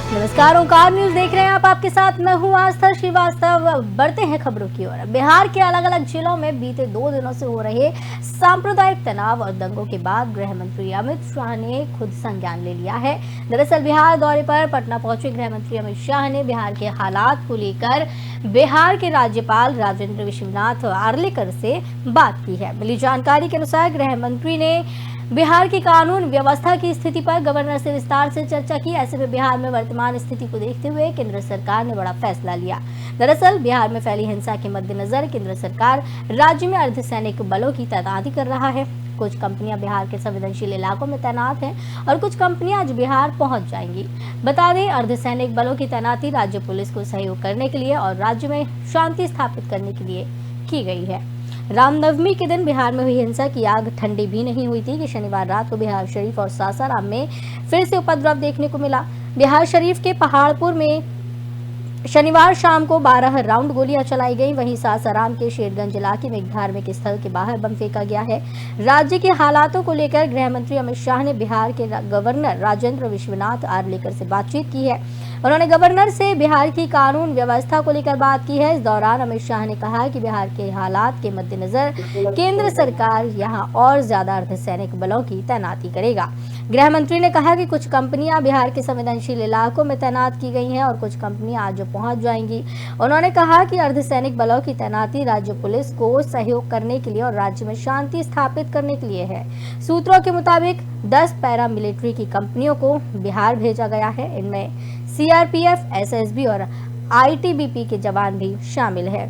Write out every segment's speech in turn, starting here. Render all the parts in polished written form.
नमस्कार, ओंकार न्यूज देख रहे हैं आप। आपके साथ मैं हूं आस्था श्रीवास्तव। बढ़ते हैं खबरों की ओर। बिहार के अलग अलग जिलों में बीते 2 दिनों से हो रहे सांप्रदायिक तनाव और दंगों के बाद गृह मंत्री अमित शाह ने खुद संज्ञान ले लिया है। दरअसल बिहार दौरे पर पटना पहुंचे गृह मंत्री अमित शाह ने बिहार के हालात को लेकर बिहार के राज्यपाल राजेंद्र विश्वनाथ आर्लेकर से बात की है। मिली जानकारी के अनुसार गृह मंत्री ने बिहार की कानून व्यवस्था की स्थिति पर गवर्नर से विस्तार से चर्चा की। ऐसे में बिहार में वर्तमान स्थिति को देखते हुए केंद्र सरकार ने बड़ा फैसला लिया। दरअसल बिहार में फैली हिंसा के मद्देनजर केंद्र सरकार राज्य में अर्धसैनिक बलों की तैनाती कर रहा है। कुछ कंपनियां बिहार के संवेदनशील इलाकों में तैनात हैं और कुछ कंपनियां आज बिहार पहुंच जाएंगी। बता दें, अर्धसैनिक बलों की तैनाती राज्य पुलिस को सहयोग करने के लिए और राज्य में शांति स्थापित करने के लिए की गई है। रामनवमी के दिन बिहार में हुई हिंसा की आग ठंडी भी नहीं हुई थी कि शनिवार रात को बिहार शरीफ और सासाराम में फिर से उपद्रव देखने को मिला। बिहार शरीफ के पहाड़पुर में शनिवार शाम को 12 राउंड गोलियां चलाई गई। वहीं सासाराम के शेरगंज इलाके में एक धार्मिक स्थल के बाहर बम फेंका गया है। राज्य के हालातों को लेकर गृह मंत्री अमित शाह ने बिहार के गवर्नर राजेंद्र विश्वनाथ आर्लेकर से बातचीत की है। उन्होंने गवर्नर से बिहार की कानून व्यवस्था को लेकर बात की है। इस दौरान अमित शाह ने कहा कि बिहार के हालात के मद्देनजर केंद्र सरकार यहां और ज्यादा अर्धसैनिक बलों की तैनाती करेगा। गृह मंत्री ने कहा कि कुछ कंपनियां बिहार के संवेदनशील इलाकों में तैनात की गई हैं और कुछ कंपनियां आज पहुंच जाएंगी। उन्होंने कहा कि अर्धसैनिक बलों की तैनाती राज्य पुलिस को सहयोग करने के लिए और राज्य में शांति स्थापित करने के लिए है। सूत्रों के मुताबिक 10 पैरा मिलिट्री की कंपनियों को बिहार भेजा गया है। इनमें सीआरपीएफ, एसएसबी और आईटीबीपी के जवान भी शामिल है।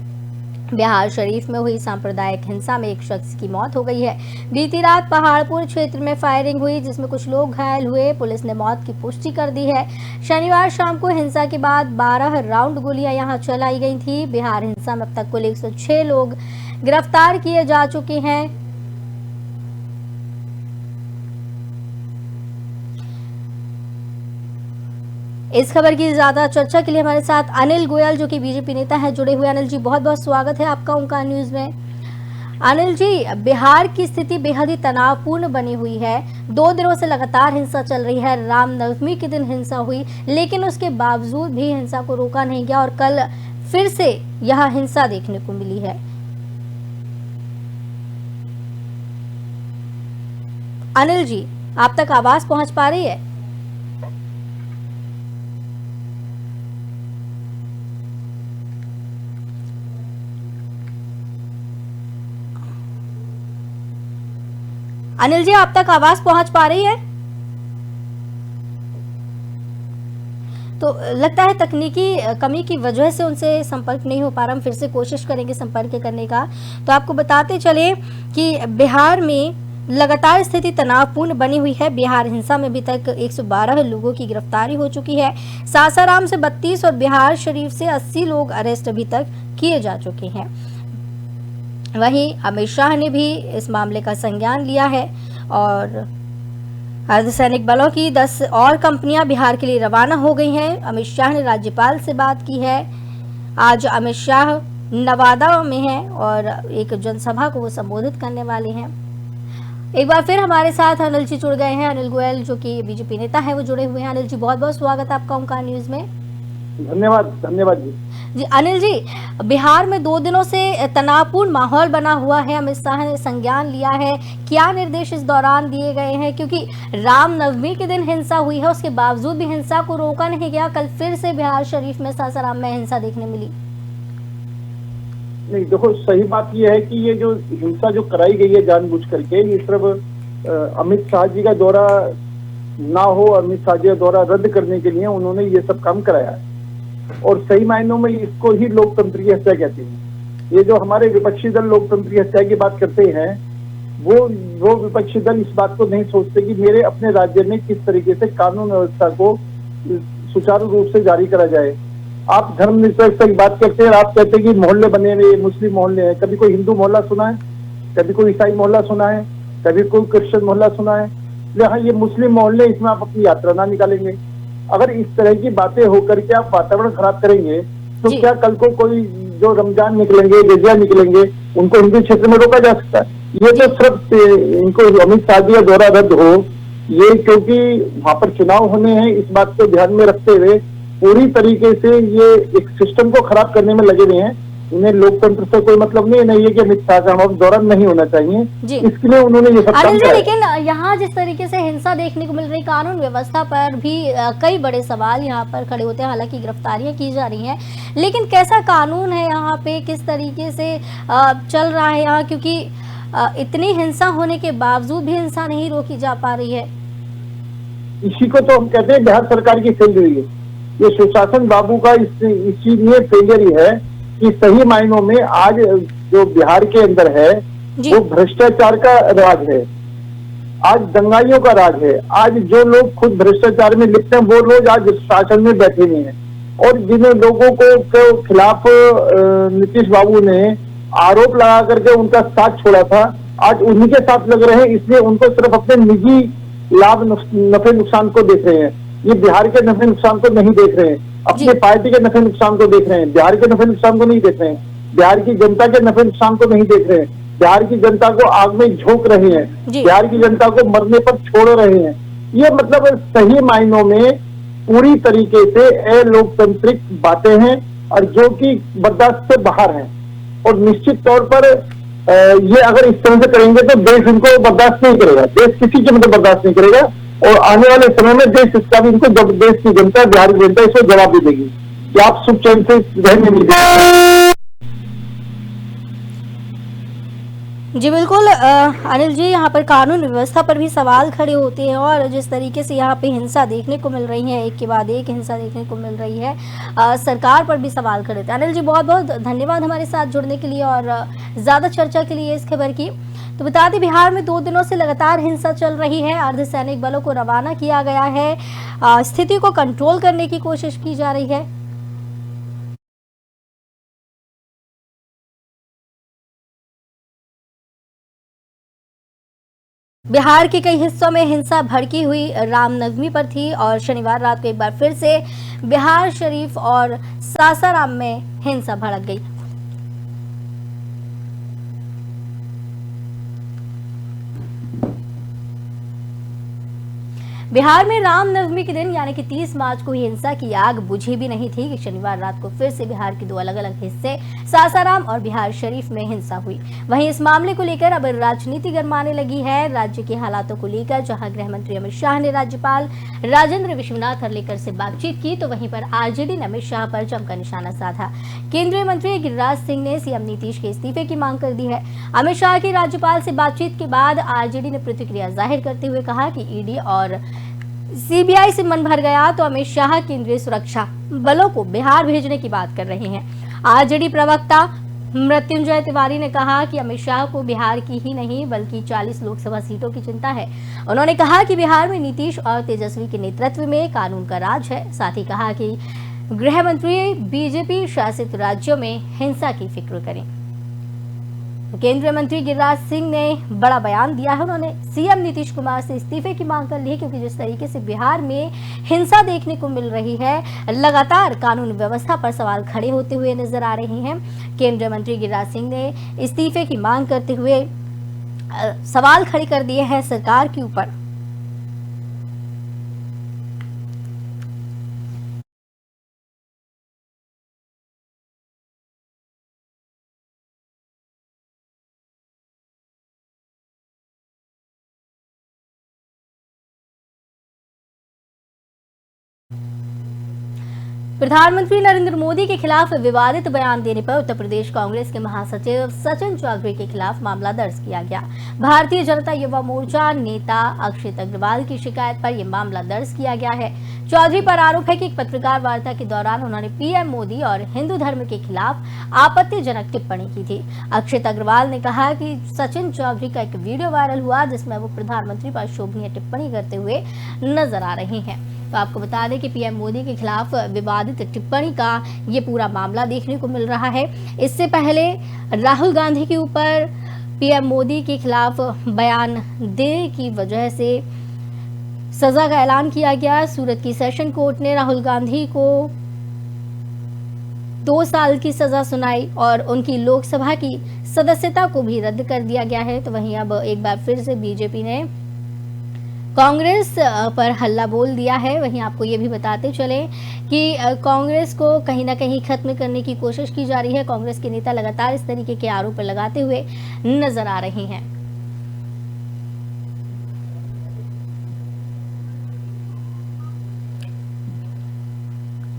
बिहार शरीफ में हुई सांप्रदायिक हिंसा में एक शख्स की मौत हो गई है। बीती रात पहाड़पुर क्षेत्र में फायरिंग हुई जिसमें कुछ लोग घायल हुए। पुलिस ने मौत की पुष्टि कर दी है। शनिवार शाम को हिंसा के बाद 12 राउंड गोलियां यहां चलाई गई थी। बिहार हिंसा में अब तक कुल 106 लोग गिरफ्तार किए जा चुके हैं। इस खबर की ज्यादा चर्चा के लिए हमारे साथ अनिल गोयल जो कि बीजेपी नेता है जुड़े हुए। अनिल जी, बहुत बहुत स्वागत है आपका ओंकार न्यूज में। अनिल जी, बिहार की स्थिति बेहद ही तनावपूर्ण बनी हुई है। 2 दिनों से लगातार हिंसा चल रही है। रामनवमी के दिन हिंसा हुई, लेकिन उसके बावजूद भी हिंसा को रोका नहीं गया और कल फिर से यह हिंसा देखने को मिली है। अनिल जी, आप तक आवाज पहुंच पा रही है? अनिल जी, आप तक आवाज पहुंच पा रही है? तो लगता है तकनीकी कमी की वजह से उनसे संपर्क नहीं हो पा रहा। हम फिर से कोशिश करेंगे संपर्क करने का। तो आपको बताते चले कि बिहार में लगातार स्थिति तनावपूर्ण बनी हुई है। बिहार हिंसा में अभी तक 112 लोगों की गिरफ्तारी हो चुकी है। सासाराम से 32 और बिहार शरीफ से 80 लोग अरेस्ट अभी तक किए जा चुके हैं। वहीं अमित शाह ने भी इस मामले का संज्ञान लिया है और अर्धसैनिक बलों की 10 और कंपनियां बिहार के लिए रवाना हो गई हैं। अमित शाह ने राज्यपाल से बात की है। आज अमित शाह नवादा में हैं और एक जनसभा को वो संबोधित करने वाले हैं। एक बार फिर हमारे साथ अनिल जी जुड़ गए हैं। अनिल गोयल जो कि बीजेपी नेता है वो जुड़े हुए हैं। अनिल जी, बहुत बहुत स्वागत है आपका ओंकार न्यूज में। धन्यवाद जी। अनिल जी, बिहार में 2 दिनों से तनावपूर्ण माहौल बना हुआ है। अमित शाह ने संज्ञान लिया है। क्या निर्देश इस दौरान दिए गए हैं? क्योंकि रामनवमी के दिन हिंसा हुई है, उसके बावजूद भी हिंसा को रोका नहीं गया। कल फिर से बिहार शरीफ में, सासाराम में हिंसा देखने मिली। नहीं, देखो, सही बात यह है कि ये जो हिंसा जो कराई गई है जानबूझ करके, ये सिर्फ अमित शाह जी का दौरा ना हो, अमित शाह जी का दौरा रद्द करने के लिए उन्होंने ये सब काम कराया है। और सही मायनों में इसको ही लोकतंत्रीय हत्या कहते हैं। ये जो हमारे विपक्षी दल लोकतंत्रीय हत्या की बात करते हैं, वो विपक्षी दल इस बात को नहीं सोचते कि मेरे अपने राज्य में किस तरीके से कानून व्यवस्था को सुचारू रूप से जारी करा जाए। आप धर्मनिरपेक्षता की बात करते हैं, आप कहते हैं कि मोहल्ले बने हुए मुस्लिम मोहल्ले हैं। कभी कोई हिंदू मोहल्ला सुना है? कभी कोई ईसाई मोहल्ला सुना है? कभी कोई क्रिश्चियन मोहल्ला सुना है? यहाँ ये मुस्लिम मोहल्ले, इसमें आप अपनी यात्रा ना निकालेंगे। अगर इस तरह की बातें होकर के आप वातावरण खराब करेंगे तो क्या कल को कोई जो रमजान निकलेंगे, रजिया निकलेंगे, उनको हिंदू क्षेत्र में रोका जा सकता है? ये तो सिर्फ इनको अमित शाह जी का दौरा रद्द हो ये क्योंकि वहां पर चुनाव होने हैं, इस बात को ध्यान में रखते हुए पूरी तरीके से ये एक सिस्टम को खराब करने में लगे हुए हैं। उन्हें लोकतंत्र से कोई मतलब नहीं है कि अमित शाह का दौरा नहीं होना चाहिए, इसके लिए उन्होंने ये सब काम अनिल जी, किया। लेकिन यहाँ जिस तरीके से हिंसा देखने को मिल रही, कानून व्यवस्था पर भी कई बड़े सवाल यहाँ पर खड़े होते हैं। हालांकि गिरफ्तारियां की जा रही हैं, लेकिन कैसा कानून है यहाँ पे, किस तरीके से चल रहा है यहाँ, क्योंकि इतनी हिंसा होने के बावजूद भी हिंसा नहीं रोकी जा पा रही है। इसी को तो हम कहते हैं बिहार सरकार की फेल हुई है। ये सुशासन बाबू का इसी लिए फेलियर ही है कि सही मायनों में आज जो बिहार के अंदर है वो भ्रष्टाचार का राज है, आज दंगाइयों का राज है। आज जो लोग खुद भ्रष्टाचार में लिप्त हैं वो लोग आज शासन में बैठे हुए हैं, और जिन लोगों को खिलाफ नीतीश बाबू ने आरोप लगा करके उनका साथ छोड़ा था, आज उन्हीं के साथ लग रहे हैं। इसलिए उनको सिर्फ अपने निजी लाभ नफे नुकसान को देख रहे हैं। ये बिहार के नफे नुकसान को नहीं देख रहे हैं, अपने पार्टी के नफे नुकसान को देख रहे हैं, बिहार के नफे नुकसान को नहीं देख रहे हैं, बिहार की जनता के नफे नुकसान को नहीं देख रहे हैं, बिहार की जनता को आग में झोंक रहे हैं, बिहार की जनता को मरने पर छोड़ रहे हैं। ये मतलब सही मायनों में पूरी तरीके से अलोकतांत्रिक बातें हैं, और जो कि बर्दाश्त से बाहर हैं। और निश्चित तौर पर ये अगर इस तरह से करेंगे तो देश इनको बर्दाश्त नहीं करेगा, देश किसी के मतलब बर्दाश्त नहीं करेगा, और आने वाले समय में देश इसका भी इनको, जब देश की जनता, बिहार की जनता इसको जवाब भी देगी कि आप सुख चैन से रहने नहीं देंगे। जी बिल्कुल अनिल जी, यहाँ पर कानून व्यवस्था पर भी सवाल खड़े होते हैं, और जिस तरीके से यहाँ पे हिंसा देखने को मिल रही है, एक के बाद एक हिंसा देखने को मिल रही है, सरकार पर भी सवाल खड़े होते हैं। अनिल जी, बहुत बहुत धन्यवाद हमारे साथ जुड़ने के लिए और ज़्यादा चर्चा के लिए इस खबर की। तो बता दें, बिहार में 2 दिनों से लगातार हिंसा चल रही है। अर्धसैनिक बलों को रवाना किया गया है, स्थिति को कंट्रोल करने की कोशिश की जा रही है। बिहार के कई हिस्सों में हिंसा भड़की हुई रामनवमी पर थी, और शनिवार रात को एक बार फिर से बिहार शरीफ और सासाराम में हिंसा भड़क गई। बिहार में रामनवमी के दिन यानी कि 30 मार्च को हिंसा की आग बुझी भी नहीं थी कि शनिवार रात को फिर से बिहार के 2 अलग अलग हिस्से सासाराम और बिहार शरीफ में हिंसा हुई। वहीं इस मामले को लेकर अब राजनीति गरमाने लगी है। राज्य के हालातों को लेकर जहां गृह मंत्री अमित शाह ने राज्यपाल राजेंद्र विश्वनाथ हर्लेकर से बातचीत की, तो वहीं पर आरजेडी ने अमित शाह पर जमकर निशाना साधा। केंद्रीय मंत्री गिरिराज सिंह ने सीएम नीतीश के इस्तीफे की मांग कर दी है। अमित शाह की राज्यपाल से बातचीत के बाद आरजेडी ने प्रतिक्रिया जाहिर करते हुए कहा कि ईडी और सीबीआई से मन भर गया तो अमित शाह केंद्रीय सुरक्षा बलों को बिहार भेजने की बात कर रहे हैं। आरजेडी प्रवक्ता मृत्युंजय तिवारी ने कहा कि अमित शाह को बिहार की ही नहीं बल्कि 40 लोकसभा सीटों की चिंता है। उन्होंने कहा कि बिहार में नीतीश और तेजस्वी के नेतृत्व में कानून का राज है। साथ ही कहा कि गृह मंत्री बीजेपी शासित राज्यों में हिंसा की फिक्र करें। केंद्रीय मंत्री गिरिराज सिंह ने बड़ा बयान दिया है। उन्होंने सीएम नीतीश कुमार से इस्तीफे की मांग कर ली है, क्योंकि जिस तरीके से बिहार में हिंसा देखने को मिल रही है, लगातार कानून व्यवस्था पर सवाल खड़े होते हुए नजर आ रहे हैं। केंद्रीय मंत्री गिरिराज सिंह ने इस्तीफे की मांग करते हुए सवाल खड़े कर दिए हैं सरकार के ऊपर। प्रधानमंत्री नरेंद्र मोदी के खिलाफ विवादित बयान देने पर उत्तर प्रदेश कांग्रेस के महासचिव सचिन चौधरी के खिलाफ मामला दर्ज किया गया। भारतीय जनता युवा मोर्चा नेता अक्षित अग्रवाल की शिकायत पर यह मामला दर्ज किया गया है। चौधरी पर आरोप है कि एक पत्रकार वार्ता के दौरान उन्होंने पीएम मोदी और हिंदू धर्म के खिलाफ आपत्तिजनक टिप्पणी की थी। अक्षित अग्रवाल ने कहा कि सचिन चौधरी का एक वीडियो वायरल हुआ जिसमें वो प्रधानमंत्री पर शोभनीय टिप्पणी करते हुए नजर आ रहे हैं। तो आपको बता दें कि पीएम मोदी के खिलाफ विवादित टिप्पणी का ये पूरा मामला देखने को मिल रहा है। इससे पहले राहुल गांधी के ऊपर पीएम मोदी के खिलाफ बयान देने की वजह से सजा का ऐलान किया गया। सूरत की सेशन कोर्ट ने राहुल गांधी को 2 साल की सजा सुनाई और उनकी लोकसभा की सदस्यता को भी रद्द कर दिया गया है। तो वहीं अब एक बार फिर से बीजेपी ने कांग्रेस पर हल्ला बोल दिया है। वहीं आपको ये भी बताते चले कि कांग्रेस को कहीं ना कहीं खत्म करने की कोशिश की जा रही है। कांग्रेस के नेता लगातार इस तरीके के आरोप लगाते हुए नजर आ रहे हैं।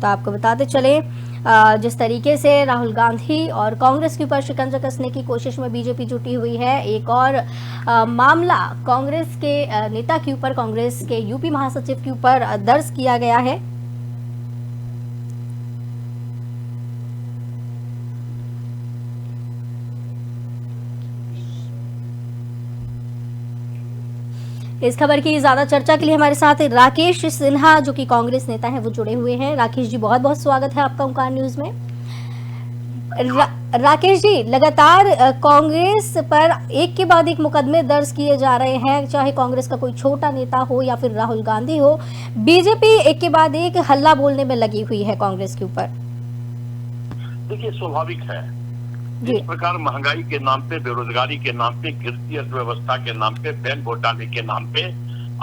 तो आपको बताते चले जिस तरीके से राहुल गांधी और कांग्रेस के ऊपर शिकंजा कसने की कोशिश में बीजेपी जुटी हुई है। एक और मामला कांग्रेस के नेता के ऊपर, कांग्रेस के यूपी महासचिव के ऊपर दर्ज किया गया है। इस खबर की ज्यादा चर्चा के लिए हमारे साथ राकेश सिन्हा जो कि कांग्रेस नेता हैं वो जुड़े हुए हैं। राकेश जी, बहुत बहुत स्वागत है आपका ओंकार न्यूज में। राकेश जी, लगातार कांग्रेस पर एक के बाद एक मुकदमे दर्ज किए जा रहे हैं, चाहे कांग्रेस का कोई छोटा नेता हो या फिर राहुल गांधी हो। बीजेपी एक के बाद एक हल्ला बोलने में लगी हुई है कांग्रेस के ऊपर। देखिए, स्वाभाविक है जिस प्रकार महंगाई के नाम पे, बेरोजगारी के नाम पे, गिरती अर्थव्यवस्था के नाम पे, बैंक घोटाले के नाम पे,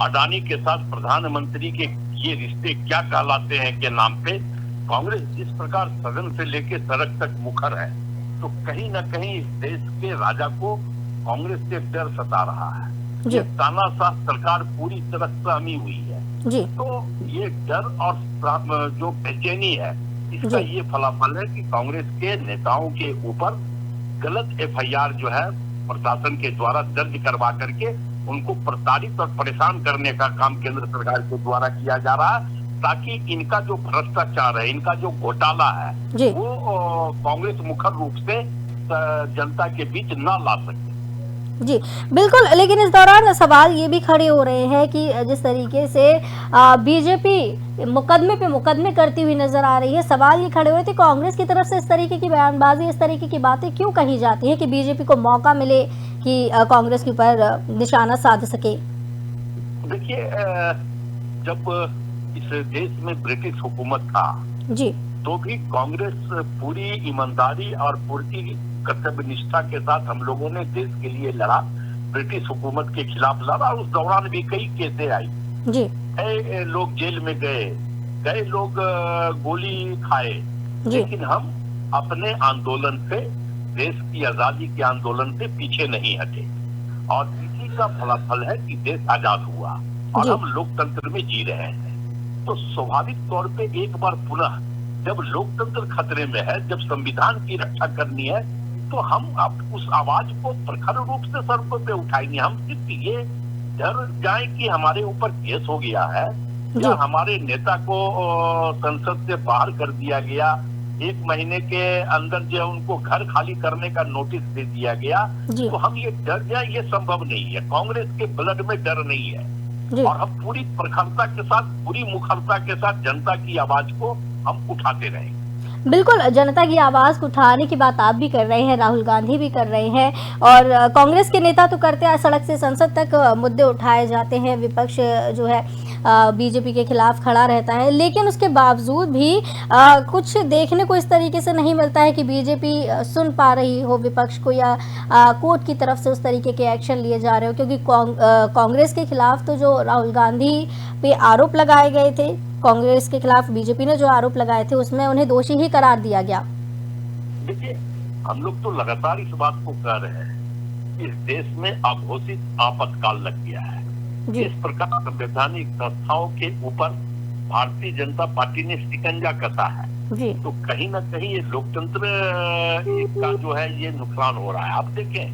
अडानी के साथ प्रधानमंत्री के ये रिश्ते क्या कहलाते हैं के नाम पे कांग्रेस जिस प्रकार सदन से लेके सड़क तक मुखर है, तो कहीं न कहीं इस देश के राजा को कांग्रेस से डर सता रहा है। ये तानाशाह सरकार पूरी तरह सहमी हुई है जी। तो ये डर और जो बेचैनी है, इसका ये फलाफल है कि कांग्रेस के नेताओं के ऊपर गलत एफआईआर जो है प्रशासन के द्वारा दर्ज करवा करके उनको प्रताड़ित और परेशान करने का काम केंद्र सरकार के द्वारा किया जा रहा है, ताकि इनका जो भ्रष्टाचार है, इनका जो घोटाला है, वो कांग्रेस मुखर रूप से जनता के बीच न ला सके। जी बिल्कुल, लेकिन इस दौरान सवाल ये भी खड़े हो रहे हैं कि जिस तरीके से बीजेपी मुकदमे पे मुकदमे करती हुई नजर आ रही है, सवाल ये खड़े हुए थे कांग्रेस की तरफ से इस तरीके की बयानबाजी, इस तरीके की बातें क्यों कही जाती है कि बीजेपी को मौका मिले कि कांग्रेस के ऊपर निशाना साध सके। देखिए, जब इस देश में ब्रिटिश हुकूमत था जी, तो भी कांग्रेस पूरी ईमानदारी और पूरी कर्तव्य निष्ठा के साथ हम लोगों ने देश के लिए लड़ा, ब्रिटिश हुकूमत के खिलाफ लड़ा। उस दौरान भी कई केसें आई जी, कई लोग जेल में गए, कई लोग गोली खाए, लेकिन हम अपने आंदोलन से, देश की आजादी के आंदोलन से पीछे नहीं हटे और इसी का फलाफल है कि देश आजाद हुआ और हम लोकतंत्र में जी रहे हैं। तो स्वाभाविक तौर पे एक बार पुनः जब लोकतंत्र खतरे में है, जब संविधान की रक्षा करनी है, तो हम अब उस आवाज को प्रखर रूप से सड़कों पे उठाएंगे। हम सिर्फ ये डर जाए कि हमारे ऊपर केस हो गया है या हमारे नेता को संसद से बाहर कर दिया गया, 1 महीने के अंदर जो उनको घर खाली करने का नोटिस दे दिया गया, तो हम ये डर जाए, ये संभव नहीं है। कांग्रेस के ब्लड में डर नहीं है और हम पूरी प्रखरता के साथ, पूरी मुखरता के साथ जनता की आवाज को हम उठाते रहेंगे। बिल्कुल, जनता की आवाज को उठाने की बात आप भी कर रहे हैं, राहुल गांधी भी कर रहे हैं और कांग्रेस के नेता तो करते हैं, सड़क से संसद तक मुद्दे उठाए जाते हैं, विपक्ष जो है बीजेपी के खिलाफ खड़ा रहता है, लेकिन उसके बावजूद भी कुछ देखने को इस तरीके से नहीं मिलता है कि बीजेपी सुन पा रही हो विपक्ष को या कोर्ट की तरफ से उस तरीके के एक्शन लिए जा रहे हो। क्योंकि कांग्रेस के खिलाफ तो जो राहुल गांधी पे आरोप लगाए गए थे, कांग्रेस के खिलाफ बीजेपी ने जो आरोप लगाए थे उसमें उन्हें दोषी ही करार दिया गया। देखिए, हम लोग तो लगातार इस बात को कह रहे हैं, इस देश में अघोषित आपातकाल लग गया है। इस प्रकार संवैधानिक संस्थाओं के ऊपर भारतीय जनता पार्टी ने शिकंजा कसा है, तो कहीं ना कहीं ये लोकतंत्र का जो है ये नुकसान हो रहा है। आप देखें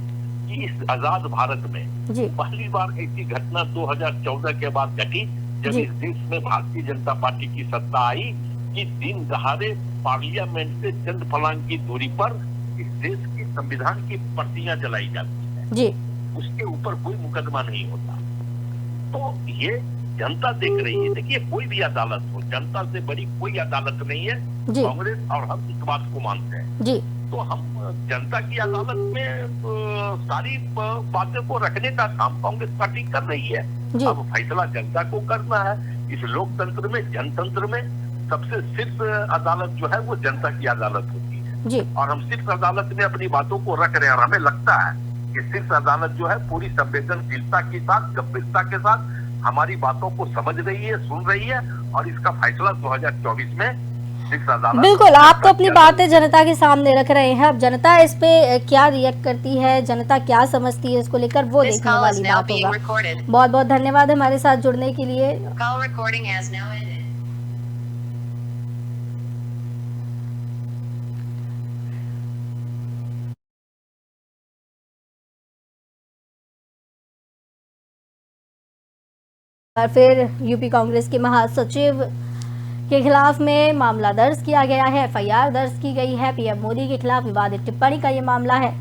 कि इस आजाद भारत में पहली बार ऐसी घटना 2014 के बाद घटी जब इस देश में भारतीय जनता पार्टी की सत्ता आई कि दिन दहाड़े पार्लियामेंट से चंद फलांग की दूरी पर इस देश की संविधान की प्रतियां जलाई जाती है, उसके ऊपर कोई मुकदमा नहीं होता। तो ये जनता देख रही है। देखिए, कोई भी अदालत हो, जनता से बड़ी कोई अदालत नहीं है। कांग्रेस और हम इस बात को मानते हैं, तो हम जनता की अदालत में सारी बातों को रखने का काम कांग्रेस पार्टी कर रही है। अब फैसला जनता को करना है। इस लोकतंत्र में, जनतंत्र में सबसे शीर्ष अदालत जो है वो जनता की अदालत होती है और हम शीर्ष अदालत में अपनी बातों को रख रहे हैं और हमें लगता है कि शीर्ष अदालत जो है पूरी संवेदनशीलता के साथ, गंभीरता के साथ हमारी बातों को समझ रही है, सुन रही है और इसका फैसला 2024 में बिल्कुल। आप तो अपनी बातें जनता के सामने रख रहे हैं, अब जनता इस पे क्या रिएक्ट करती है, जनता क्या समझती है इसको लेकर, वो देखने वाली बात होगा। बहुत बहुत धन्यवाद हमारे साथ जुड़ने के लिए। और फिर यूपी कांग्रेस के महासचिव के खिलाफ में मामला दर्ज किया गया है, एफआईआर दर्ज की गई है। पीएम मोदी के खिलाफ विवादित टिप्पणी का ये मामला है।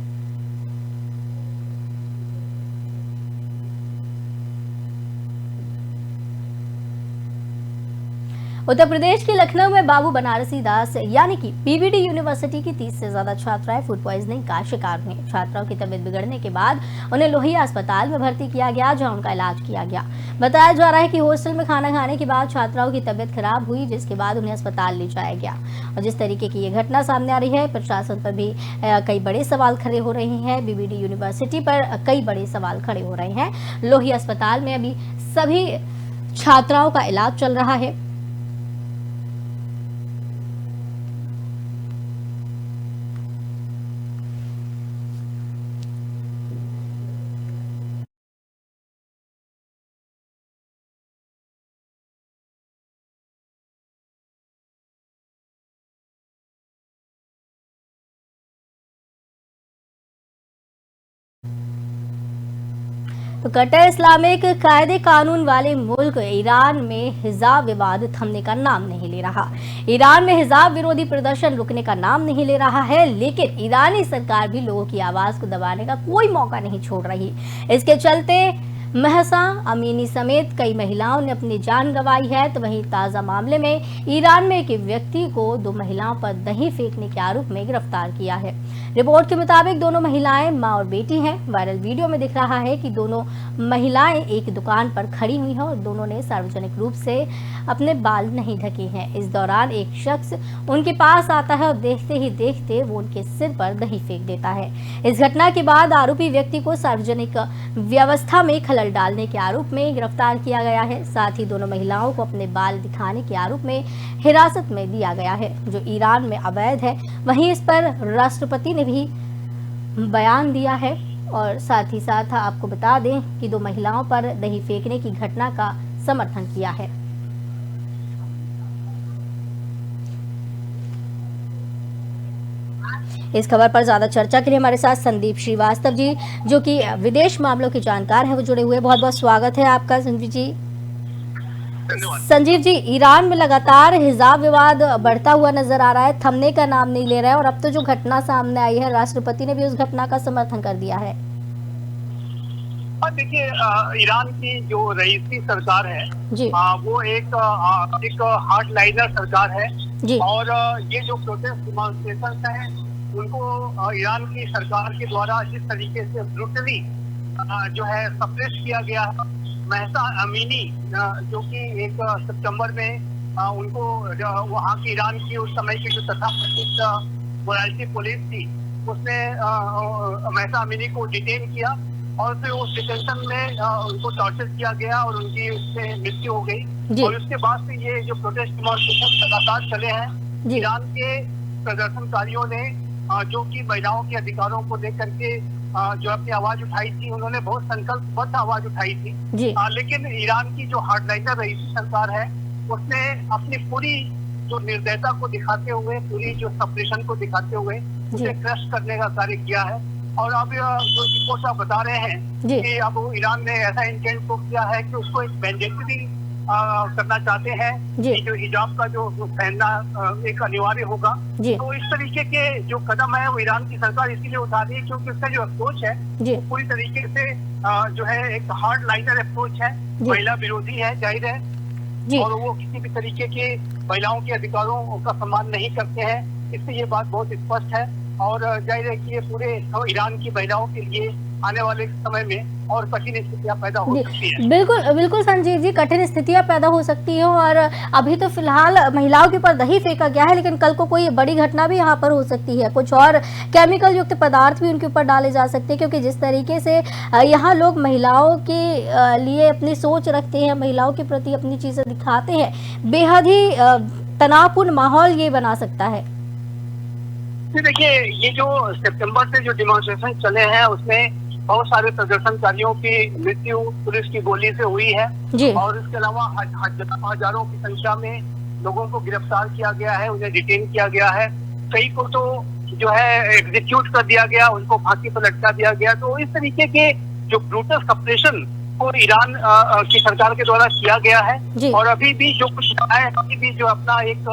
उत्तर प्रदेश के लखनऊ में बाबू बनारसी दास यानी कि पीवीडी यूनिवर्सिटी की 30 से ज्यादा छात्राएं फूड पॉइजनिंग का शिकार हुई। छात्राओं की तबीयत बिगड़ने के बाद उन्हें लोहिया अस्पताल में भर्ती किया गया, जहां उनका इलाज किया गया। बताया जा रहा है कि हॉस्टल में खाना खाने के बाद छात्राओं की तबीयत खराब हुई, जिसके बाद उन्हें अस्पताल ले जाया गया। और जिस तरीके की ये घटना सामने आ रही है, प्रशासन पर भी कई बड़े सवाल खड़े हो रहे हैं। पीवीडी यूनिवर्सिटी पर कई बड़े सवाल खड़े हो रहे हैं। लोहिया अस्पताल में अभी सभी छात्राओं का इलाज चल रहा है। तो कट्टर इस्लामिक कायदे कानून वाले मुल्क ईरान में हिजाब विवाद थमने का नाम नहीं ले रहा। ईरान में हिजाब विरोधी प्रदर्शन रुकने का नाम नहीं ले रहा है, लेकिन ईरानी सरकार भी लोगों की आवाज को दबाने का कोई मौका नहीं छोड़ रही। इसके चलते महसा अमीनी समेत कई महिलाओं ने अपनी जान गंवाई है। तो वहीं ताजा मामले में ईरान में एक व्यक्ति को 2 महिलाओं पर दही फेंकने के आरोप में गिरफ्तार किया है। रिपोर्ट के मुताबिक दोनों महिलाएं मां और बेटी हैं। वायरल वीडियो में दिख रहा है कि दोनों महिलाएं एक दुकान पर खड़ी हुई हैं और दोनों ने सार्वजनिक रूप से अपने बाल नहीं ढके हैं। इस दौरान एक शख्स उनके पास आता है और देखते ही देखते वो उनके सिर पर दही फेंक देता है। इस घटना के बाद आरोपी व्यक्ति को सार्वजनिक व्यवस्था में खलल डालने के आरोप में गिरफ्तार किया गया है। साथ ही दोनों महिलाओं को अपने बाल दिखाने के आरोप में हिरासत में दिया गया है, जो ईरान में अवैध है। वहीं इस पर राष्ट्रपति ने भी बयान दिया है। और साथ ही साथ आपको बता दें कि 2 महिलाओं पर दही फेंकने की घटना का समर्थन किया है। इस खबर पर ज्यादा चर्चा के लिए हमारे साथ संदीप श्रीवास्तव जी, जो कि विदेश मामलों के जानकार हैं, वो जुड़े हुए। बहुत बहुत स्वागत है आपका संजीव जी। संजीव जी, ईरान में लगातार हिजाब विवाद बढ़ता हुआ नजर आ रहा है, थमने का नाम नहीं ले रहा है। और अब तो जो घटना सामने आई है, राष्ट्रपति ने भी उस घटना का समर्थन कर दिया है। देखिए, ईरान की जो रईसी सरकार है जी, वो एक हार्डलाइनर सरकार है जी। और ये जो प्रोटेस्ट डिमॉन्स्ट्रेशन है उनको ईरान की सरकार के द्वारा जिस तरीके से ब्रूटली जो है सप्रेस किया गया है। महसा अमीनी जो कि 1 सितंबर में उनको वहाँ की ईरान की उस समय की जो तथाकथित मोरालिटी पुलिस थी, उसने महसा अमीनी को डिटेन किया और फिर उस डिटेंशन में उनको टॉर्चर किया गया और उनकी उससे मृत्यु हो गई। और उसके बाद से ये जो प्रोटेस्ट डिमॉन्स्ट्रेशन लगातार चले हैं, ईरान के प्रदर्शनकारियों ने जो कि महिलाओं के अधिकारों को लेकर के जो अपनी आवाज उठाई थी, उन्होंने बहुत संकल्पबद्ध आवाज उठाई थी। लेकिन ईरान की जो हार्डलाइनर रईसी सरकार है, उसने अपनी पूरी जो निर्दयता को दिखाते हुए, पूरी जो सप्रेशन को दिखाते हुए उसे क्रश करने का कार्य किया है। और अब जो रिपोर्ट आप बता रहे हैं कि अब ईरान ने ऐसा इंटेंट को किया है कि उसको एक मैंडेटरी करना चाहते हैं कि जो हिजाब का जो पहनना एक अनिवार्य होगा। तो इस तरीके के जो कदम है वो ईरान की सरकार इसीलिए उठा रही है क्योंकि उसका जो अप्रोच है पूरी तरीके से जो है एक हार्ड लाइनर अप्रोच है, महिला विरोधी है, जाहिर है। और वो किसी भी तरीके के महिलाओं के अधिकारों का सम्मान नहीं करते हैं। इससे ये बात बहुत स्पष्ट है। और जाहिर है कि ये पूरे ईरान की महिलाओं के लिए आने वाले समय में और कठिन स्थितियां पैदा हो सकती है। बिल्कुल बिल्कुल संजीव जी, कठिन स्थितियां पैदा हो सकती हैं और अभी तो फिलहाल महिलाओं के ऊपर दही फेंका गया है, लेकिन कल को कोई बड़ी घटना भी यहाँ पर हो सकती है, कुछ और केमिकल युक्त पदार्थ भी उनके ऊपर डाले जा सकते हैं, क्योंकि जिस तरीके से यहाँ लोग महिलाओं के लिए अपनी सोच रखते हैं, महिलाओं के प्रति अपनी चीजें दिखाते हैं, बेहद ही तनावपूर्ण माहौल ये बना सकता है। देखिए, ये जो सितंबर से जो डिमॉन्स्ट्रेशन चले हैं उसमें बहुत सारे प्रदर्शनकारियों की मृत्यु पुलिस की गोली से हुई है जी। और इसके अलावा हजारों की संख्या में लोगों को गिरफ्तार किया गया है, उन्हें डिटेन किया गया है, कई को तो जो है एग्जीक्यूट कर दिया गया, उनको फांसी पर लटका दिया गया। तो इस तरीके के जो ब्रूटल सप्रेशन को ईरान की सरकार के द्वारा किया गया है और अभी भी जो कुछ है, अभी भी जो अपना एक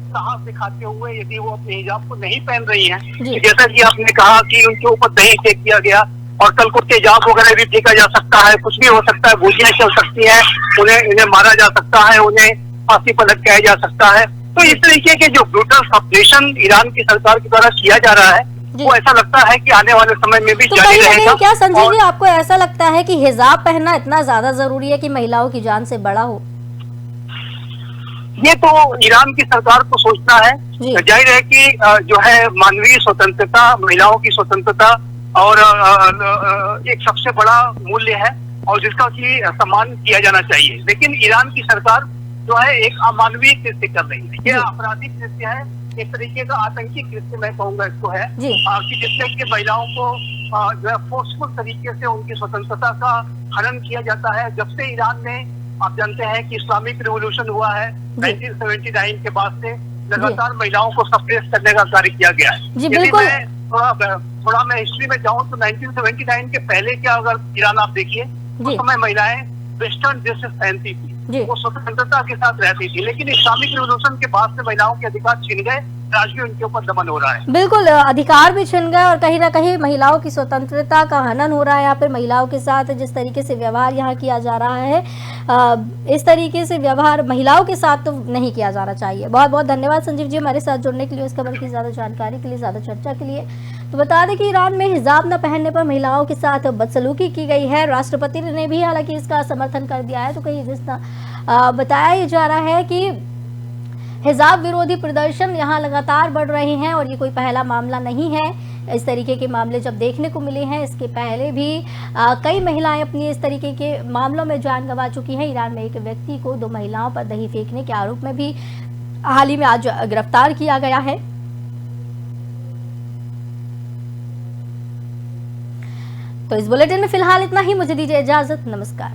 साहस दिखाते हुए यदि वो अपने हिजाब को नहीं पहन रही हैं, जैसा कि आपने कहा कि उनके ऊपर दही फेंक दिया गया और कल को तेजाब वगैरह भी फेंका जा सकता है, कुछ भी हो सकता है, गोलियां चल सकती हैं, उन्हें मारा जा सकता है, उन्हें फांसी पर लटकाया जा सकता है। तो इस तरीके के जो ब्रूटल सप्रेशन ईरान की सरकार के द्वारा किया जा रहा है वो ऐसा लगता है कि आने वाले समय में भी जारी रहेगा। क्या संजय जी, आपको ऐसा लगता है कि हिजाब पहनना इतना ज्यादा जरूरी है कि महिलाओं की जान से बड़ा हो? ये तो ईरान की सरकार को सोचना है। जाहिर है कि जो है मानवीय स्वतंत्रता, महिलाओं की स्वतंत्रता और एक सबसे बड़ा मूल्य है और जिसका कि सम्मान किया जाना चाहिए, लेकिन ईरान की सरकार जो है एक अमानवीय कृत्य कर रही है। ये आपराधिक कृत्य है, एक तरीके का आतंकी कृत्य मैं कहूंगा इसको है कि जिससे कि महिलाओं को जो है फोर्सफुल तरीके से उनकी स्वतंत्रता का हनन किया जाता है। जब से ईरान में आप जानते हैं कि इस्लामिक रिवॉल्यूशन हुआ है 1979 के बाद से लगातार महिलाओं को सप्रेस करने का कार्य किया गया है। यदि मैं थोड़ा मैं हिस्ट्री में जाऊं तो 1979 के पहले क्या अगर ईरान आप देखिए उस समय महिलाएं वेस्टर्न ड्रेसेस पहनती थी, वो स्वतंत्रता के साथ रहती थी, लेकिन इस्लामिक रिवॉल्यूशन के बाद से महिलाओं के अधिकार छिन गए, आज भी उनके ऊपर दमन हो रहा है। बिल्कुल, अधिकार भी छिन गए और कहीं ना कहीं महिलाओं की स्वतंत्रता का हनन हो रहा है। यहाँ पर महिलाओं के साथ जिस तरीके से व्यवहार यहाँ किया जा रहा है, इस तरीके से व्यवहार महिलाओं के साथ तो नहीं किया जाना चाहिए। बहुत बहुत धन्यवाद संजीव जी हमारे साथ जुड़ने के लिए, इस खबर की ज्यादा जानकारी के लिए, ज्यादा चर्चा के लिए। तो बता दें कि ईरान में हिजाब न पहनने पर महिलाओं के साथ बदसलूकी की गई है। राष्ट्रपति ने भी हालांकि इसका समर्थन कर दिया है। तो कहीं जिस बताया जा रहा है कि हिजाब विरोधी प्रदर्शन यहाँ लगातार बढ़ रहे हैं और ये कोई पहला मामला नहीं है। इस तरीके के मामले जब देखने को मिले हैं, इसके पहले भी कई महिलाएं अपनी इस तरीके के मामलों में जान गंवा चुकी हैं। ईरान में एक व्यक्ति को 2 महिलाओं पर दही फेंकने के आरोप में भी हाल ही में आज गिरफ्तार किया गया है। तो इस बुलेटिन में फिलहाल इतना ही, मुझे दीजिए इजाजत, नमस्कार।